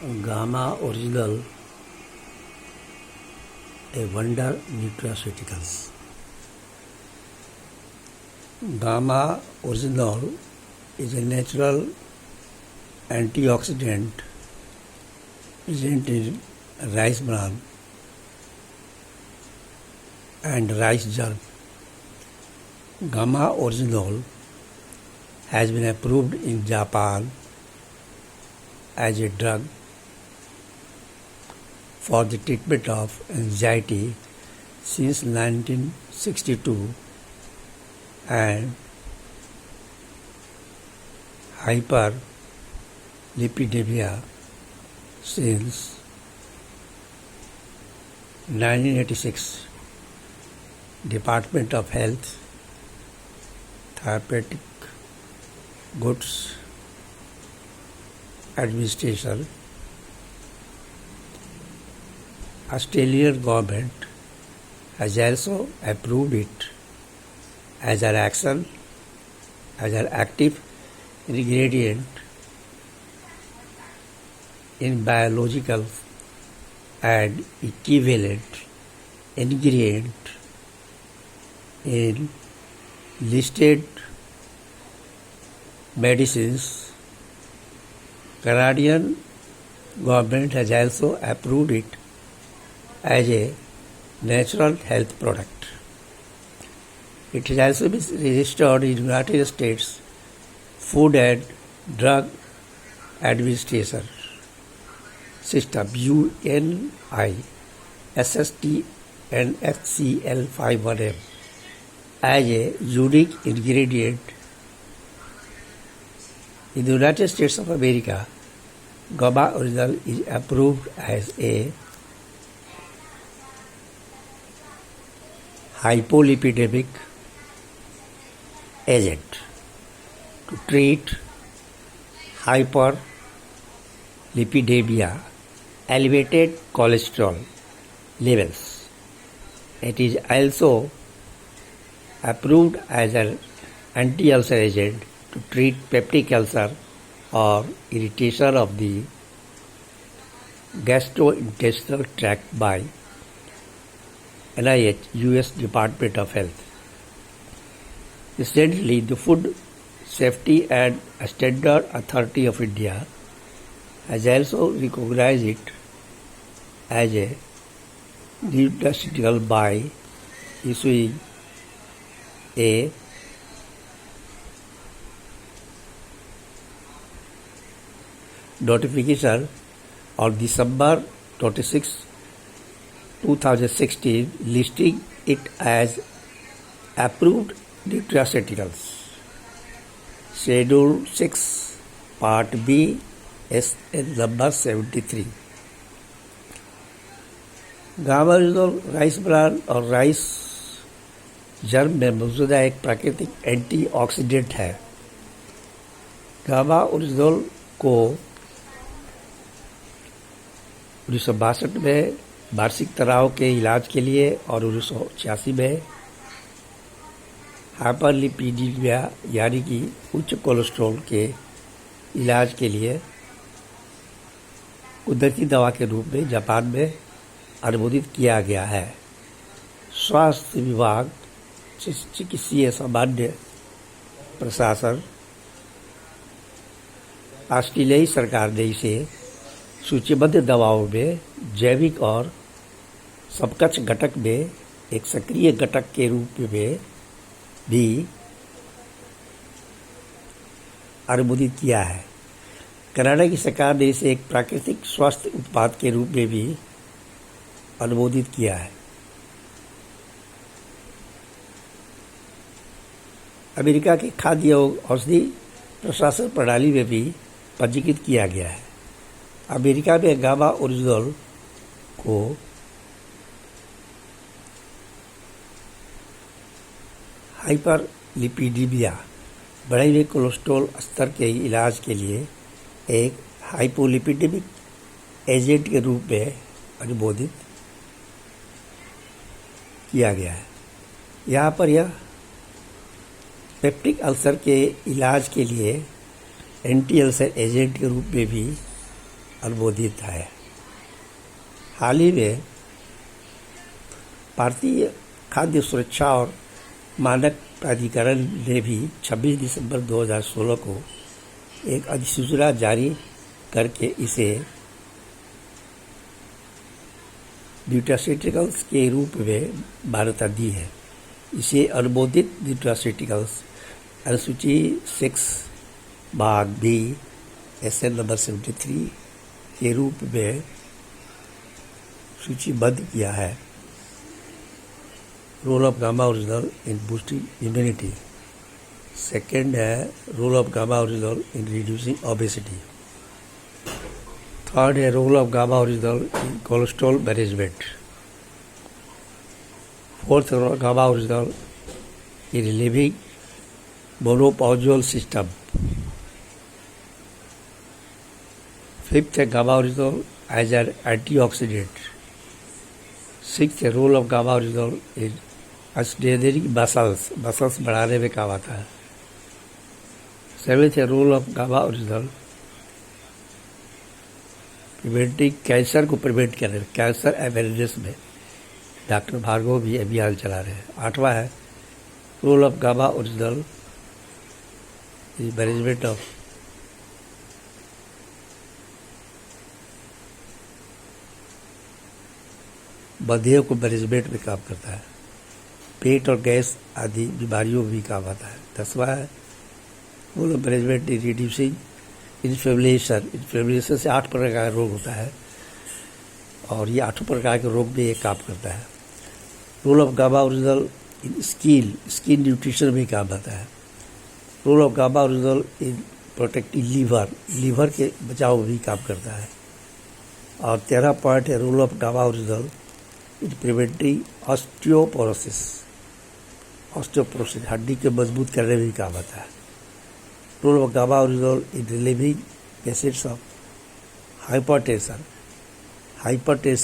Gamma Original, a wonder nutraceuticals. Gamma Original is a natural antioxidant present in rice bran and rice germ. Gamma Original has been approved in Japan as a drug for the treatment of anxiety since 1962 and hyperlipidemia since 1986. Department of Health, Therapeutic Goods Administration, Australian government has also approved it as an active ingredient in biological and equivalent ingredient in listed medicines. Canadian government has also approved it as a natural health product. It has also been registered in United States Food and Drug Administration System UNI SST and HCl51M as a unique ingredient. In the United States of America, Gamma Original is approved as a hypolipidemic agent to treat hyperlipidemia, elevated cholesterol levels. It is also approved as an anti-ulcer agent to treat peptic ulcer or irritation of the gastrointestinal tract by NIH, US Department of Health. Recently, the Food Safety and Standard Authority of India has also recognized it as a nutraceutical by issuing a notification on December 26, 2016 listing it as approved nutraceuticals. Schedule 6 Part B SN number 73. Gamma original rice bran और rice germ में मौजूदा एक प्राकृतिक antioxidant है। Gamma original को 1962 में वार्षिक तनाव के इलाज के लिए और 1986 में हाइपरलिपिडीमिया यानी कि उच्च कोलेस्ट्रॉल के इलाज के लिए कुदरती दवा के रूप में जापान में अनुमोदित किया गया है। स्वास्थ्य विभाग, चिकित्सीय सामान्य प्रशासन, ऑस्ट्रेलियाई सरकार ने इसे सूचीबद्ध दवाओं में जैविक और समकक्ष घटक में एक सक्रिय घटक के रूप में भी अनुमोदित किया है। कनाडा की सरकार ने इसे एक प्राकृतिक स्वास्थ्य उत्पाद के रूप में भी अनुमोदित किया है। अमेरिका के खाद्य एवं औषधि प्रशासन प्रणाली में भी पंजीकृत किया गया है। अमेरिका में गामा ओरिजिनल को हाइपरलिपिडीमिया, बढ़े हुए कोलेस्ट्रॉल स्तर के इलाज के लिए एक हाइपोलिपिडेमिक एजेंट के रूप में अनुमोदित किया गया है। यहाँ पर यह पेप्टिक अल्सर के इलाज के लिए एंटी अल्सर एजेंट के रूप में भी अनुमोदित है। हाल ही में भारतीय खाद्य सुरक्षा और मानक प्राधिकरण ने भी 26 दिसंबर 2016 को एक अधिसूचना जारी करके इसे न्यूट्रास्यूटिकल्स के रूप में मान्यता दी है। इसे अनुमोदित न्यूट्रास्यूटिकल्स अनुसूची 6 भाग बी SN नंबर 73 के रूप में सूचीबद्ध किया है। Role of gamma original in boosting immunity. Second है role of gamma original in reducing obesity. Third है role of gamma original in cholesterol management. Fourth gamma original in relieving menopausal system. Fifth है gamma original as an antioxidant. Sixth है role of gamma original in strengthening muscles बढ़ाने में काम आता है। Seventh है role of gamma oryzanol preventing cancer को prevent करने में, कैंसर अवेयरनेस में डॉक्टर भार्गव भी अभियान चला रहे हैं। आठवां है role of gamma original in management of बधियों को मैनेजमेंट में काम करता है। पेट और गैस आदि बीमारियों में भी काम आता है। 10वां है role of management in reducing inflammation से 8 प्रकार का रोग होता है और ये 8 प्रकार के रोग में ये काम करता है। Role of gamma original in skin nutrition में काम आता है। Role of gamma original in protecting liver के बचाव में भी काम करता है। और 13 पॉइंट है role of gamma original in preventing osteoporosis हड्डी के मजबूत करने में भी काम आता है। Role of gamma original in relieving patients of hypertension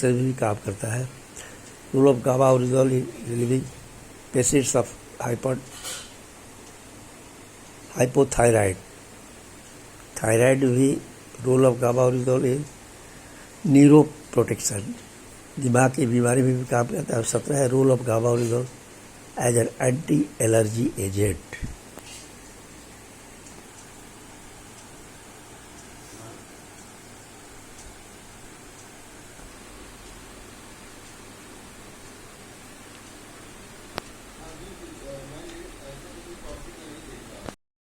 में भी काम करता है। Role of gamma original in relieving patients of thyroid में भी role of gamma original in neuro protection दिमाग की बीमारी में भी काम करता है। और 17 है role of gamma original as an anti allergy agent.